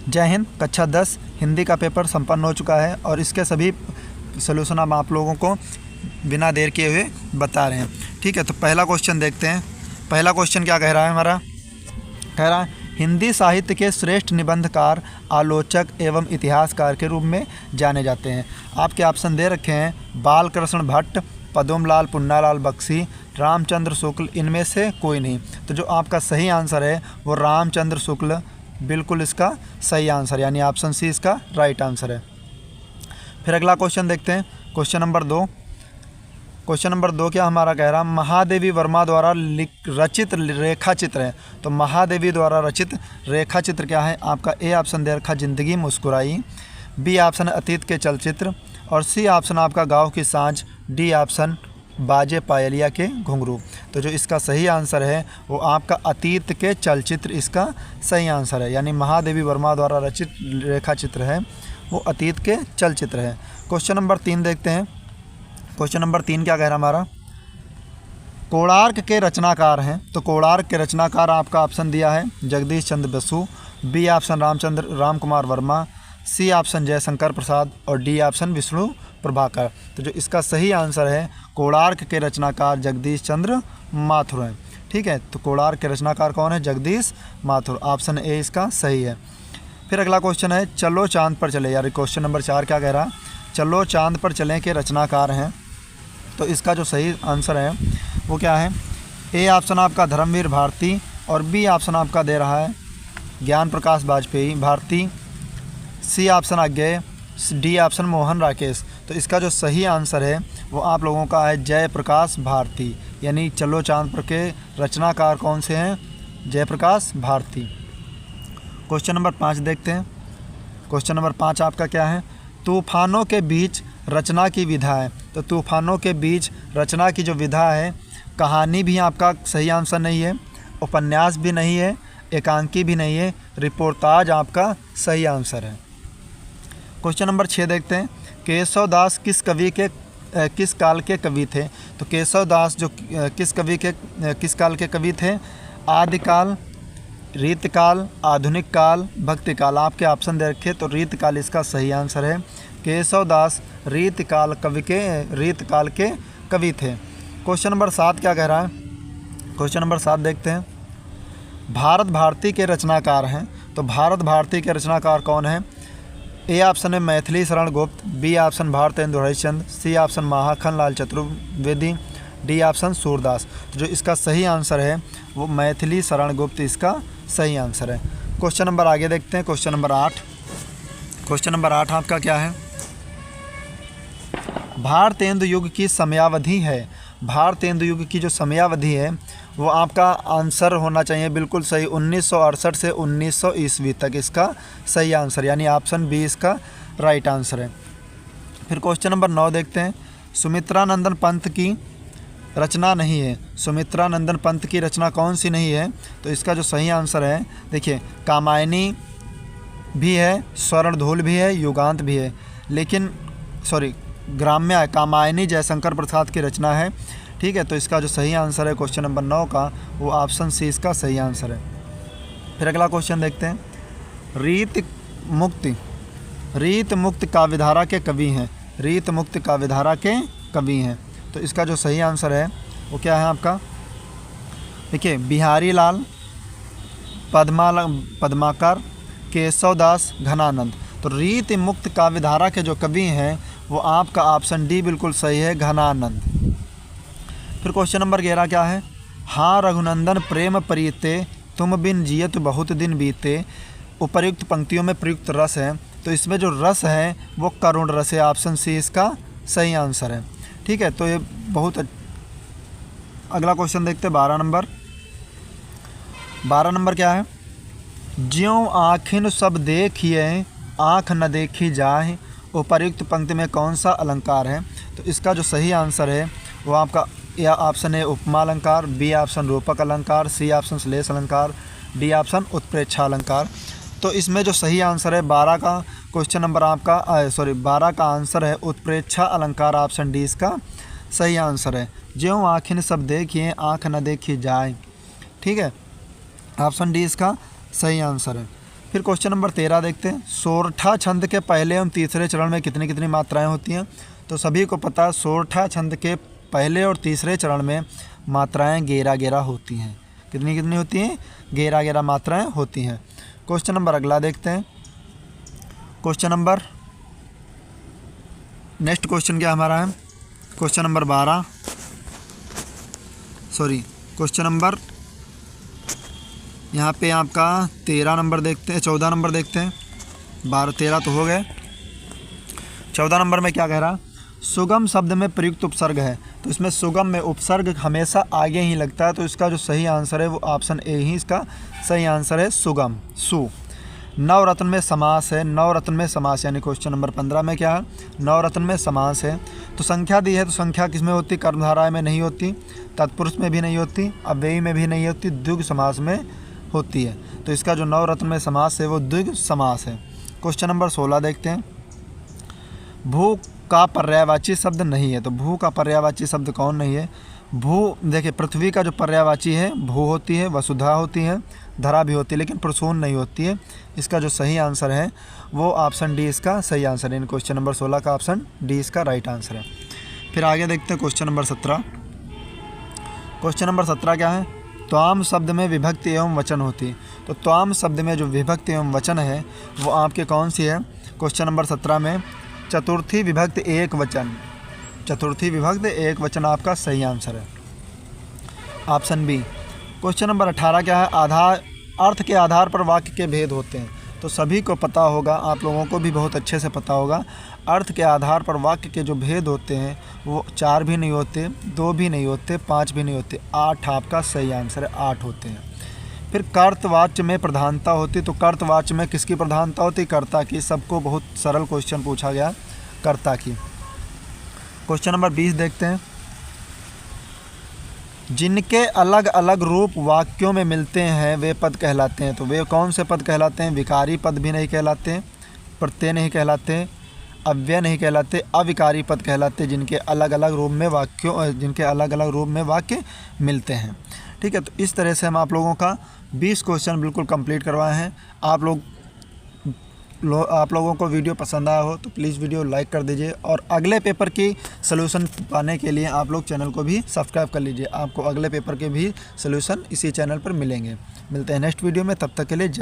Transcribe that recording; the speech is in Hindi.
जय हिंद। कक्षा 10 हिंदी का पेपर संपन्न हो चुका है और इसके सभी सलूशन हम आप लोगों को बिना देर किए हुए बता रहे हैं। ठीक है, तो पहला क्वेश्चन देखते हैं। पहला क्वेश्चन क्या कह रहा है हमारा? कह रहा है हिंदी साहित्य के श्रेष्ठ निबंधकार, आलोचक एवं इतिहासकार के रूप में जाने जाते हैं। आपके ऑप्शन दे रखे हैं बालकृष्ण भट्ट, पद्मलाल पुन्नालाल बख्शी, रामचंद्र शुक्ल, इनमें से कोई नहीं। तो जो आपका सही आंसर है वो रामचंद्र शुक्ल बिल्कुल इसका सही आंसर, यानी ऑप्शन सी इसका राइट आंसर है। फिर अगला क्वेश्चन देखते हैं, क्वेश्चन नंबर 2। क्वेश्चन नंबर 2 क्या हमारा कह रहा, महादेवी वर्मा द्वारा रचित रेखा चित्र है। तो महादेवी द्वारा रचित रेखा चित्र क्या है? आपका ए ऑप्शन दे रखा जिंदगी मुस्कुराई, बी ऑप्शन अतीत के चलचित्र, और सी ऑप्शन आपका गाँव की सांझ, डी ऑप्शन बाजे पायलिया के घुंघरू। तो जो इसका सही आंसर है वो आपका अतीत के चलचित्र इसका सही आंसर है, यानी महादेवी वर्मा द्वारा रचित रेखा चित्र है वो अतीत के चलचित्र है। क्वेश्चन नंबर 3 देखते हैं। क्वेश्चन नंबर 3 क्या कह रहा हमारा, कोणार्क के रचनाकार हैं। तो कोणार्क के रचनाकार आपका ऑप्शन दिया है Jagadish Chandra Basu, B option Ram Kumar Verma, C option Jaishankar Prasad, और डी ऑप्शन विष्णु प्रभाकर। तो जो इसका सही आंसर है कोणार्क के रचनाकार जगदीश चंद्र माथुर हैं। ठीक है, तो कोणार्क के रचनाकार कौन है? जगदीश माथुर। ऑप्शन ए इसका सही है। फिर अगला क्वेश्चन है चलो चांद पर चले, यार क्वेश्चन नंबर 4 क्या कह रहा है, चलो चांद पर चलें के रचनाकार हैं। तो इसका जो सही आंसर है वो क्या है? ए ऑप्शन आपका धर्मवीर भारती, और बी ऑप्शन आपका दे रहा है ज्ञान प्रकाश वाजपेयी भारती, सी ऑप्शन अज्ञेय, डी ऑप्शन मोहन राकेश। तो इसका जो सही आंसर है वो आप लोगों का है जयप्रकाश भारती, यानी चलो चांद पर के रचनाकार कौन से हैं? जयप्रकाश भारती। क्वेश्चन नंबर 5 देखते हैं। क्वेश्चन नंबर 5 आपका क्या है, तूफानों के बीच रचना की विधा है। तो तूफानों के बीच रचना की जो विधा है, कहानी भी आपका सही आंसर नहीं है, उपन्यास भी नहीं है, एकांकी भी नहीं है, रिपोर्टाज आपका सही आंसर है। क्वेश्चन नंबर 6 देखते हैं, केशव दास किस काल के कवि थे? तो केशव दास जो किस काल के कवि थे? आदिकाल, रीतकाल, आधुनिक काल, भक्तिकाल। आपके ऑप्शन दे रखे, तो रीतकाल इसका सही आंसर है। केशव दास रीतकाल के कवि थे। क्वेश्चन नंबर 7 क्या कह रहा है? क्वेश्चन नंबर 7 देखते हैं, भारत भारती के रचनाकार हैं। तो भारत भारती के रचनाकार कौन है? ए ऑप्शन है Maithili Sharan Gupt, B option Bharatendu Harishchandra, C option Makhan Lal Chaturvedi, D option Surdas. तो जो इसका सही आंसर है वो मैथिली शरण गुप्त इसका सही आंसर है। क्वेश्चन नंबर आगे देखते हैं, क्वेश्चन नंबर 8। क्वेश्चन नंबर 8 आपका क्या है, भारतेंदु युग की समयावधि है। भारतेंदु युग की जो समयावधि है वो आपका आंसर होना चाहिए बिल्कुल सही 1968 से 1900 ईस्वी तक इसका सही आंसर, यानी ऑप्शन बी इसका राइट आंसर है। फिर क्वेश्चन नंबर 9 देखते हैं, सुमित्रानंदन पंत की रचना नहीं है। सुमित्रानंदन पंत की रचना कौन सी नहीं है? तो इसका जो सही आंसर है, देखिए कामायनी भी है, स्वर्णधूल भी है, युगांत भी है, लेकिन ग्राम्य कामायनी जयशंकर प्रसाद की रचना है। ठीक है, तो इसका जो सही आंसर है क्वेश्चन नंबर 9 का वो ऑप्शन सी इसका सही आंसर है। फिर अगला क्वेश्चन देखते हैं, रीत मुक्त काव्यधारा के कवि हैं। रीत मुक्त काव्यधारा के कवि हैं। तो इसका जो सही आंसर है वो क्या है आपका? देखिए बिहारी लाल, पद्माकर, केशव दास, घनानंद। तो रीत मुक्त काव्यधारा के जो कवि हैं वो आपका ऑप्शन डी बिल्कुल सही है, घनानंद। फिर क्वेश्चन नंबर 11 क्या है, हाँ रघुनंदन प्रेम प्रीते, तुम बिन जियत बहुत दिन बीते। उपर्युक्त पंक्तियों में प्रयुक्त रस है, तो इसमें जो रस है वो करुण रस है, ऑप्शन सी इसका सही आंसर है। ठीक है, तो ये बहुत अगला क्वेश्चन देखते हैं 12 नंबर। 12 नंबर क्या है, ज्यों आँखिन सब देखिए आँख न देखी जाए। उपर्युक्त पंक्ति में कौन सा अलंकार है? तो इसका जो सही आंसर है वो आपका या ऑप्शन है उपमा अलंकार, बी ऑप्शन रूपक अलंकार, सी ऑप्शन श्लेष अलंकार, डी ऑप्शन उत्प्रेक्षा अलंकार। तो इसमें जो सही आंसर है 12 का क्वेश्चन नंबर आपका 12 का आंसर है उत्प्रेक्षा अलंकार, ऑप्शन डी इसका सही आंसर है। ज्यों आँखिन सब देखिए आँख न देखी जाए। ठीक है, ऑप्शन डी इसका सही आंसर है। फिर क्वेश्चन नंबर 13 देखते हैं। सोरठा छंद के पहले एवं तीसरे चरण में कितनी कितनी मात्राएं होती हैं? तो सभी को पता, सोरठा छंद के पहले और तीसरे चरण में मात्राएं 11-11 होती हैं। कितनी कितनी होती हैं? 11-11 मात्राएं होती हैं। क्वेश्चन नंबर अगला देखते हैं। क्वेश्चन नंबर नेक्स्ट क्वेश्चन क्या हमारा है? Question number 12, sorry question number यहाँ पे आपका 13 नंबर देखते हैं, 14 नंबर देखते हैं। 12-13 तो हो गए। 14 नंबर में क्या कह रहा? सुगम शब्द में प्रयुक्त उपसर्ग है। तो इसमें सुगम में उपसर्ग हमेशा आगे ही लगता है, तो इसका जो सही आंसर है वो ऑप्शन ए ही इसका सही आंसर है, सुगम, सु। नवरत्न में समास है। नवरत्न में समास यानी क्वेश्चन नंबर 15 में क्या है? नवरत्न में समास है। तो संख्या दी है, तो संख्या किस में होती? कर्मधारय में नहीं होती, तत्पुरुष में भी नहीं होती, अव्ययी में भी नहीं होती, द्विगु समास में होती है। तो इसका जो नवरत्न में समास है वो द्विगु समास है। क्वेश्चन नंबर 16 देखते हैं। भू का पर्यायवाची शब्द नहीं है। तो भू का पर्यायवाची शब्द कौन नहीं है? भू, देखिए पृथ्वी का जो पर्यायवाची है भू होती है, वसुधा होती है, धरा भी होती है, लेकिन प्रसून नहीं होती है। इसका जो सही आंसर है वो ऑप्शन डी इसका सही आंसर है। इन क्वेश्चन नंबर 16 का ऑप्शन डी इसका राइट आंसर है। फिर आगे देखते हैं क्वेश्चन नंबर 17। क्वेश्चन नंबर 17 क्या है? त्वाम शब्द में विभक्ति एवं वचन होती है। तो त्वाम शब्द में जो विभक्ति एवं वचन है वो आपके कौन सी है? क्वेश्चन नंबर 17 में चतुर्थी विभक्ति एक वचन, चतुर्थी विभक्ति एक वचन आपका सही आंसर है, ऑप्शन बी। क्वेश्चन नंबर 18 क्या है? आधार, अर्थ के आधार पर वाक्य के भेद होते हैं। तो सभी को पता होगा, आप लोगों को भी बहुत अच्छे से पता होगा, अर्थ के आधार पर वाक्य के जो भेद होते हैं वो 4 भी नहीं होते, 2 भी नहीं होते, 5 भी नहीं होते, 8 आपका सही आंसर है, 8 होते हैं। फिर कर्तवाच्य में प्रधानता होती। तो कर्तवाच्य में किसकी प्रधानता होती? कर्ता की। सबको बहुत सरल क्वेश्चन पूछा गया, कर्ता की। क्वेश्चन नंबर 20 देखते हैं। जिनके अलग अलग रूप वाक्यों में मिलते हैं वे पद कहलाते हैं। तो वे कौन से पद कहलाते हैं? विकारी पद भी नहीं कहलाते, प्रत्यय नहीं कहलाते, अव्यय नहीं कहलाते, अविकारी पद कहलाते, जिनके अलग अलग रूप में वाक्य मिलते हैं। ठीक है, तो इस तरह से हम आप लोगों का 20 क्वेश्चन बिल्कुल कंप्लीट करवाए हैं। आप लोगों को वीडियो पसंद आया हो तो प्लीज़ वीडियो लाइक कर दीजिए, और अगले पेपर की सलूशन पाने के लिए आप लोग चैनल को भी सब्सक्राइब कर लीजिए। आपको अगले पेपर के भी सलूशन इसी चैनल पर मिलेंगे। मिलते हैं नेक्स्ट वीडियो में, तब तक के लिए